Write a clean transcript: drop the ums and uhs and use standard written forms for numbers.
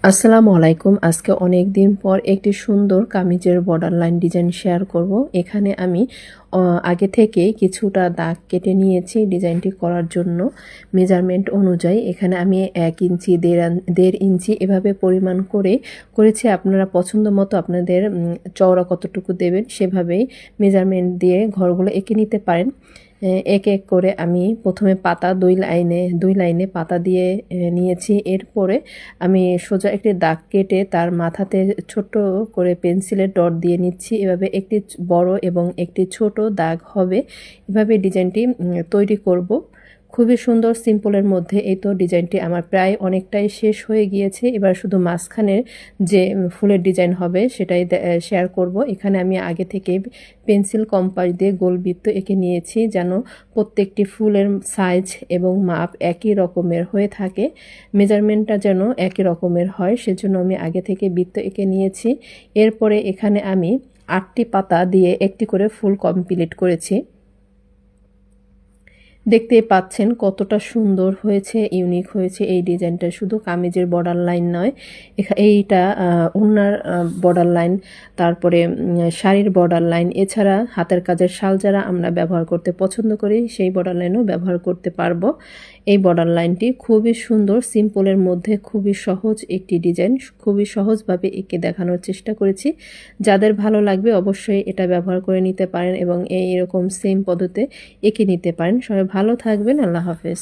আসসালামু আলাইকুম। আজকে অনেক দিন পর একটি সুন্দর কামিজের বর্ডার লাইন ডিজাইন শেয়ার করব। এখানে আমি আগে থেকে কিছুটা দাগ কেটে নিয়েছি ডিজাইনটি করার জন্য মেজারমেন্ট অনুযায়ী। এখানে আমি 1 ইঞ্চি 1.5 ইঞ্চি এভাবে পরিমাণ করে করেছি। আপনারা পছন্দ মতো আপনাদের চওড়া কতটুকু দেবেন সেভাবেই মেজারমেন্ট দিয়ে ঘরগুলো এঁকে নিতে পারেন। এক এক করে আমি প্রথমে পাতা দুই লাইনে পাতা দিয়ে নিয়েছি। এরপরে আমি সোজা একটি দাগ কেটে তার মাথাতে ছোট করে পেন্সিলের ডট দিয়ে নিচ্ছি। এভাবে একটি বড় এবং একটি ছোট দাগ হবে। এভাবে ডিজাইনটি তৈরি করব। খুবই সুন্দর সিম্পলের মধ্যে এই তো ডিজাইনটি আমার প্রায় অনেকটাই শেষ হয়ে গিয়েছে। এবার শুধু মাঝখানের যে ফুলের ডিজাইন হবে সেটাই শেয়ার করব। এখানে আমি আগে থেকে পেন্সিল কম্পাস দিয়ে গোলবৃত্ত এঁকে নিয়েছি যেন প্রত্যেকটি ফুলের সাইজ এবং মাপ একই রকমের হয়ে থাকে, মেজারমেন্টটা যেন একই রকমের হয়, সেজন্য আমি আগে থেকে বৃত্ত এঁকে নিয়েছি। এরপরে এখানে আমি 8টি পাতা দিয়ে একটি করে ফুল কমপ্লিট করেছি। দেখতেই পাচ্ছেন কতটা সুন্দর হয়েছে, ইউনিক হয়েছে এই ডিজাইনটা। শুধু কামিজের বর্ডার লাইন নয়, এইটা ওড়নার বর্ডার লাইন, তারপরে শাড়ির বর্ডার লাইন, এছাড়া হাতের কাজের শাল যারা আমরা ব্যবহার করতে পছন্দ করি সেই বর্ডার লাইনও ব্যবহার করতে পারবো। এই বর্ডার লাইনটি খুবই সুন্দর, সিম্পলের মধ্যে খুবই সহজ একটি ডিজাইন, খুবই সহজভাবে এঁকে দেখানোর চেষ্টা করেছি। যাদের ভালো লাগবে অবশ্যই এটা ব্যবহার করে নিতে পারেন এবং এইরকম সেম পদ্ধতিতে এঁকে নিতে পারেন। সবাই ভালো থাকবেন। আল্লাহ হাফেজ।